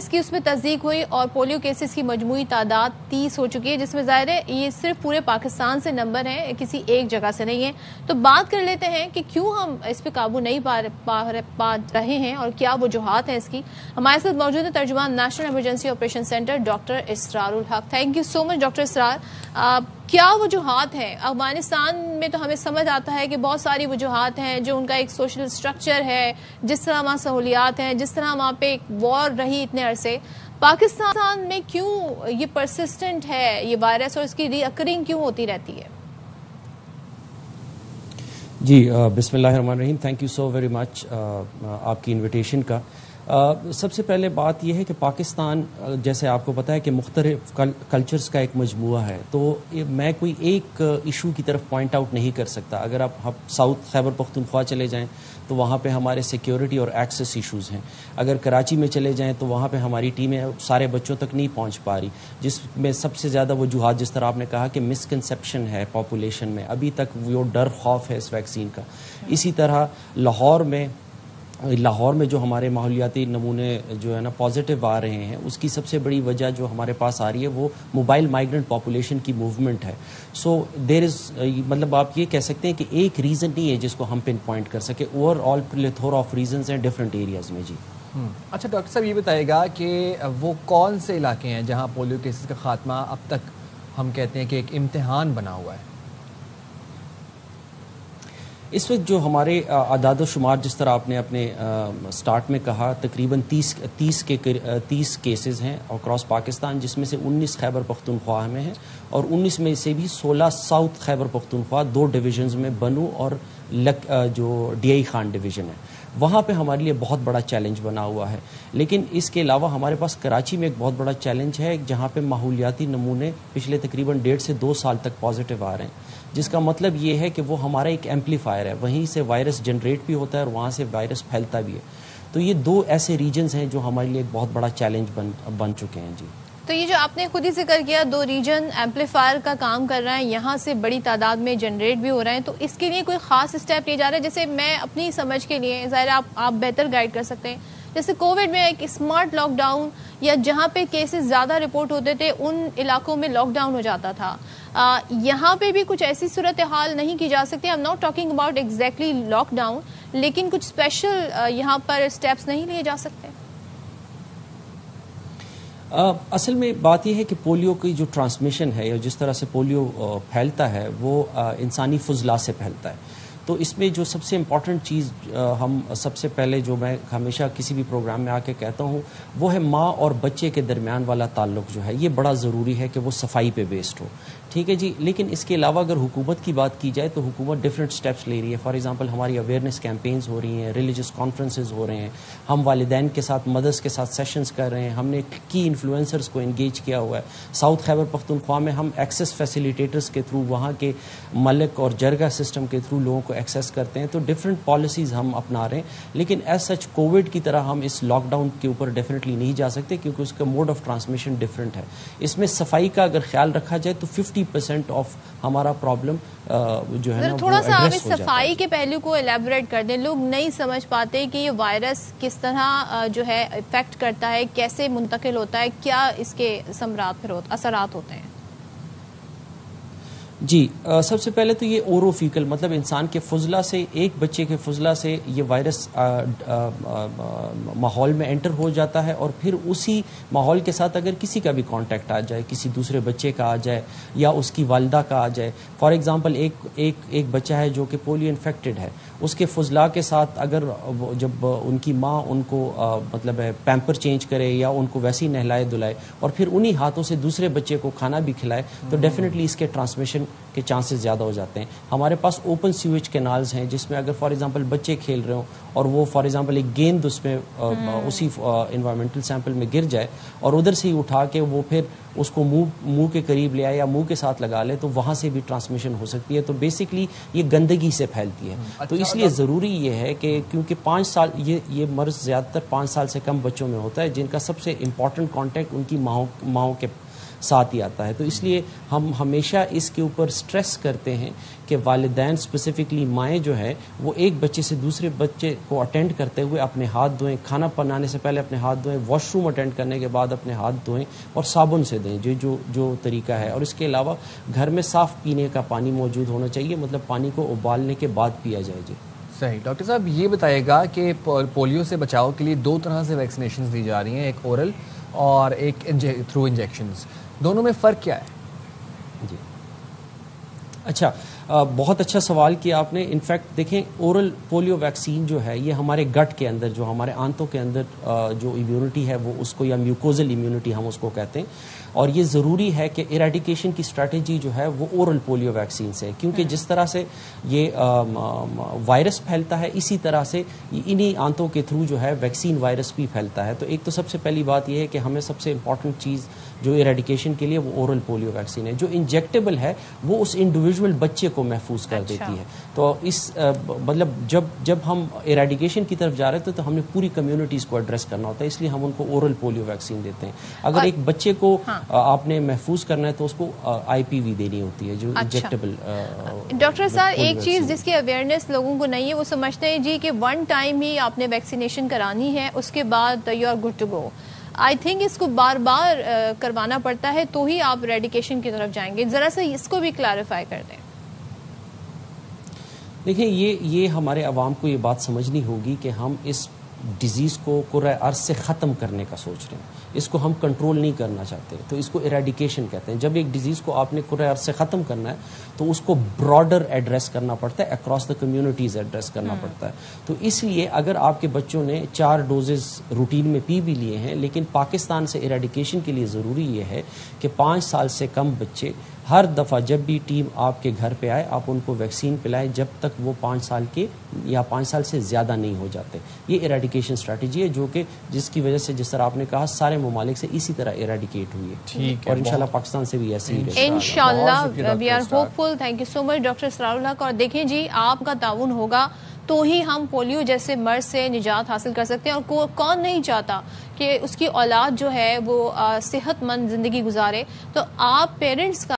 اس کی اس میں تصدیق ہوئی اور پولیو کیسز کی مجموعی تعداد 30 ہو چکی ہے، جس میں ظاہر ہے یہ صرف پورے پاکستان سے نمبر ہیں، کسی ایک جگہ سے نہیں ہے. تو بات کر لیتے ہیں کہ کیوں ہم اس پہ قابو نہیں پا رہے ہیں اور کیا وجوہات ہیں اس کی. ہمارے ساتھ موجود ہے ترجمان national emergency operation centre doctor Israr ul Haq. Thank you so much doctor Israr. کیا وجوہات ہیں؟ افغانستان میں تو ہمیں سمجھ آتا ہے کہ بہت ساری وجوہات ہیں، جو ان کا ایک سوشل اسٹرکچر ہے، جس طرح وہاں سہولیات ہیں، جس طرح وہاں پہ ایک وار رہی اتنے عرصے. پاکستان میں کیوں یہ پرسسٹنٹ ہے یہ وائرس اور اس کی ری اکرنگ کیوں ہوتی رہتی ہے؟ جی بسم اللہ الرحمن الرحیم. Thank you so very much آپ کی انویٹیشن کا. سب سے پہلے بات یہ ہے کہ پاکستان جیسے آپ کو پتہ ہے کہ مختلف کلچرز کا ایک مجموعہ ہے، تو میں کوئی ایک ایشو کی طرف پوائنٹ آؤٹ نہیں کر سکتا. اگر آپ ساؤتھ خیبر پختونخوا چلے جائیں تو وہاں پہ ہمارے سیکیورٹی اور ایکسیس ایشوز ہیں. اگر کراچی میں چلے جائیں تو وہاں پہ ہماری ٹیمیں سارے بچوں تک نہیں پہنچ پا رہی، جس میں سب سے زیادہ وجوہات جس طرح آپ نے کہا کہ مسکنسیپشن ہے پاپولیشن میں، ابھی تک وہ ڈر خوف ہے اس ویکسین کا. اسی طرح لاہور میں جو ہمارے ماحولیاتی نمونے جو ہے نا پازیٹیو آ رہے ہیں، اس کی سب سے بڑی وجہ جو ہمارے پاس آ رہی ہے وہ موبائل مائیگرنٹ پاپولیشن کی موومنٹ ہے. سو دیر از مطلب آپ یہ کہہ سکتے ہیں کہ ایک ریزن نہیں ہے جس کو ہم پن پوائنٹ کر سکے، اوور آل پلیتھورا آف ریزنز ہیں ڈفرینٹ ایریاز میں. جی اچھا ڈاکٹر صاحب یہ بتائیے گا کہ وہ کون سے علاقے ہیں جہاں پولیو کیسز کا خاتمہ اب تک ہم کہتے ہیں کہ ایک امتحان بنا ہوا ہے؟ اس وقت جو ہمارے اعداد و شمار جس طرح آپ نے اپنے سٹارٹ میں کہا، تقریباً 30 کیسز ہیں اکراس پاکستان، جس میں سے 19 خیبر پختونخوا میں ہیں اور 19 میں سے بھی 16 ساؤتھ خیبر پختونخوا 2 ڈویژنز میں، بنو اور جو ڈی آئی خان ڈویژن ہے، وہاں پہ ہمارے لیے بہت بڑا چیلنج بنا ہوا ہے. لیکن اس کے علاوہ ہمارے پاس کراچی میں ایک بہت بڑا چیلنج ہے، جہاں پہ ماحولیاتی نمونے پچھلے تقریباً 1.5 سے 2 سال تک پازیٹیو آ رہے ہیں، جس کا مطلب یہ ہے کہ وہ ہمارا ایک ایمپلیفائر ہے، وہیں سے وائرس جنریٹ بھی ہوتا ہے اور وہاں سے وائرس پھیلتا بھی ہے. تو یہ 2 ایسے ریجنز ہیں جو ہمارے لیے ایک بہت بڑا چیلنج بن چکے ہیں. جی تو یہ جو آپ نے خود ہی ذکر کیا 2 ریجن ایمپلیفائر کا کام کر رہا ہے، یہاں سے بڑی تعداد میں جنریٹ بھی ہو رہے ہیں، تو اس کے لیے کوئی خاص اسٹیپ لیے جا رہا ہے؟ جیسے میں اپنی سمجھ کے لیے ظاہر آپ بہتر گائیڈ کر سکتے ہیں، جیسے کووڈ میں ایک اسمارٹ لاک ڈاؤن یا جہاں پہ کیسز زیادہ رپورٹ ہوتے تھے ان علاقوں میں لاک ڈاؤن ہو جاتا تھا. یہاں پہ بھی کچھ ایسی صورتحال نہیں کی جا سکتی؟ I'm not talking about exactly lockdown, لیکن کچھ اسپیشل یہاں پر اسٹیپس نہیں لیے جا سکتے؟ اصل میں بات یہ ہے کہ پولیو کی جو ٹرانسمیشن ہے یا جس طرح سے پولیو پھیلتا ہے وہ انسانی فضلہ سے پھیلتا ہے. تو اس میں جو سب سے امپورٹنٹ چیز ہم سب سے پہلے جو میں ہمیشہ کسی بھی پروگرام میں آ کے کہتا ہوں وہ ہے ماں اور بچے کے درمیان والا تعلق جو ہے یہ بڑا ضروری ہے کہ وہ صفائی پہ بیسڈ ہو. ٹھیک ہے جی. لیکن اس کے علاوہ اگر حکومت کی بات کی جائے تو حکومت ڈفرینٹ سٹیپس لے رہی ہے. فار ایگزامپل ہماری اویئرنیس کیمپینز ہو رہی ہیں، ریلیجس کانفرنسز ہو رہے ہیں، ہم والدین کے ساتھ مدرس کے ساتھ سیشنز کر رہے ہیں، ہم نے کی انفلوئنسرز کو انگیج کیا ہوا ہے. ساؤتھ خیبر پختونخوا میں ہم ایکسیس فیسیلیٹیٹرز کے تھرو وہاں کے ملک اور جرگہ سسٹم کے تھرو لوگوں کو ایکسیس کرتے ہیں. تو ڈفرینٹ پالیسیز ہم اپنا رہے ہیں، لیکن ایز سچ کووڈ کی طرح ہم اس لاک ڈاؤن کے اوپر ڈیفینیٹلی نہیں جا سکتے کیونکہ اس کا موڈ آف ٹرانسمیشن ڈفرینٹ ہے. اس میں صفائی کا اگر خیال رکھا جائے تو 50% آف ہمارا پرابلم جو ہے نا تھوڑا سا آپ اس صفائی کے پہلو کو الیبوریٹ کر دیں. لوگ نہیں سمجھ پاتے کہ یہ وائرس کس طرح جو ہے افیکٹ کرتا ہے، کیسے منتقل ہوتا ہے، کیا اس کے اثرات ہوتے ہیں. جی سب سے پہلے تو یہ اورو فیکل مطلب انسان کے فضلہ سے، ایک بچے کے فضلہ سے یہ وائرس ماحول میں انٹر ہو جاتا ہے اور پھر اسی ماحول کے ساتھ اگر کسی کا بھی کانٹیکٹ آ جائے، کسی دوسرے بچے کا آ جائے یا اس کی والدہ کا آ جائے. فار ایگزامپل ایک بچہ ہے جو کہ پولیو انفیکٹڈ ہے، اس کے فضلہ کے ساتھ اگر جب ان کی ماں ان کو مطلب ہے پیمپر چینج کرے یا ان کو ویسے ہی نہلائے دلائے اور پھر انہی ہاتھوں سے دوسرے بچے کو کھانا بھی کھلائے تو ڈیفینیٹلی اس کے ٹرانسمیشن کے چانسز زیادہ ہو جاتے ہیں. ہمارے پاس اوپن سیویج کینالز ہیں جس میں اگر فار ایگزامپل بچے کھیل رہے ہوں اور وہ فار ایگزامپل ایک گیند اس میں اسی انوائرمنٹل سیمپل میں گر جائے اور ادھر سے ہی اٹھا کے وہ پھر اس کو منہ کے قریب لے آئے یا منہ کے ساتھ لگا لے تو وہاں سے بھی ٹرانسمیشن ہو سکتی ہے. تو بیسکلی یہ گندگی سے پھیلتی ہے. تو اس لیے ضروری یہ ہے کہ کیونکہ 5 سال یہ مرض زیادہ تر 5 سال سے کم بچوں میں ہوتا ہے جن کا سب سے امپورٹنٹ کانٹیکٹ ان کی ماؤں کے ساتھ ہی آتا ہے. تو اس لیے ہم ہمیشہ اس کے اوپر سٹریس کرتے ہیں کہ والدین اسپیسیفکلی مائیں جو ہے وہ ایک بچے سے دوسرے بچے کو اٹینڈ کرتے ہوئے اپنے ہاتھ دھوئیں, کھانا بنانے سے پہلے اپنے ہاتھ دھوئیں, واش روم اٹینڈ کرنے کے بعد اپنے ہاتھ دھوئیں اور صابن سے دیں جو طریقہ ہے. اور اس کے علاوہ گھر میں صاف پینے کا پانی موجود ہونا چاہیے, مطلب پانی کو ابالنے کے بعد پیا جائے. جی صحیح. ڈاکٹر صاحب یہ بتائیے گا کہ پولیو سے بچاؤ کے لیے 2 طرح سے ویکسینیشنز دی جا رہی ہیں, ایک اورل اور ایک تھرو انجیکشنز, دونوں میں فرق کیا ہے؟ جی اچھا, بہت اچھا سوال کیا آپ نے. انفیکٹ دیکھیں اورل پولیو ویکسین جو ہے یہ ہمارے گٹ کے اندر, جو ہمارے آنتوں کے اندر جو امیونٹی ہے وہ اس کو, یا میوکوزل امیونٹی ہم اس کو کہتے ہیں, اور یہ ضروری ہے کہ ایریڈیکیشن کی اسٹریٹجی جو ہے وہ اورل پولیو ویکسین سے ہے, کیونکہ جس طرح سے یہ وائرس پھیلتا ہے اسی طرح سے انہی آنتوں کے تھرو جو ہے ویکسین وائرس بھی پھیلتا ہے. تو ایک تو سب سے پہلی بات یہ ہے کہ ہمیں سب سے امپورٹنٹ چیز جو ایریڈیکیشن کے لیے وہ اورل پولیو ویکسین ہے. جو انجیکٹیبل ہے وہ اس انڈیویجول بچے کو محفوظ کر دیتی ہے. تو اس مطلب جب ہم ایریڈیکیشن کی طرف جا رہے تھے تو ہم نے پوری کمیونٹیز کو ایڈریس کرنا ہوتا ہے, اس لیے ہم ان کو اورل پولیو ویکسین دیتے ہیں. اگر ایک بچے کو آپ نے محفوظ کرنا ہے تو اس کو آئی پی وی دینی ہوتی ہے جو انجیکٹیبل. ڈاکٹر صاحب ایک چیز جس کی اویئرنیس لوگوں کو نہیں ہے, وہ سمجھتے ہیں جی کہ 1 ٹائم ہی آپ نے ویکسینیشن کرانی ہے, اس کے بعد you are good to go. I think اس کو بار بار کروانا پڑتا ہے تو ہی آپ ریڈیکیشن کی طرف جائیں گے. ذرا سا اس کو بھی کلیریفائی کر دیں. دیکھیں یہ ہمارے عوام کو یہ بات سمجھنی ہوگی کہ ہم اس ڈیزیز کو قرۂ ارض سے ختم کرنے کا سوچ رہے ہیں, اس کو ہم کنٹرول نہیں کرنا چاہتے, تو اس کو ایریڈیکیشن کہتے ہیں. جب ایک ڈیزیز کو آپ نے قرۂ ارض سے ختم کرنا ہے تو اس کو براڈر ایڈریس کرنا پڑتا ہے, اکراس دا کمیونٹیز ایڈریس کرنا پڑتا ہے. تو اس لیے اگر آپ کے بچوں نے 4 ڈوزز روٹین میں پی بھی لیے ہیں, لیکن پاکستان سے ایریڈیکیشن کے لیے ضروری یہ ہے کہ 5 سال سے کم بچے ہر دفعہ جب بھی ٹیم آپ کے گھر پہ آئے آپ ان کو ویکسین پلائیں جب تک وہ 5 سال کے یا 5 سال سے زیادہ نہیں ہو جاتے. یہ ایریڈیکیشن اسٹریٹجی ہے جو کہ جس کی وجہ سے جس طرح آپ نے کہا سارے ممالک سے اسی طرح ایریڈیکیٹ ہوئی ہے, اور انشاءاللہ پاکستان سے بھی ایسے ہی رہے. انشاءاللہ we are hope full. Thank you so much doctor Israr الحق. اور دیکھیں جی آپ کا تعاون ہوگا تو ہی ہم پولیو جیسے مرض سے نجات حاصل کر سکتے ہیں, اور کون نہیں چاہتا کہ اس کی اولاد جو ہے وہ صحت مند زندگی گزارے. تو آپ پیرنٹس کا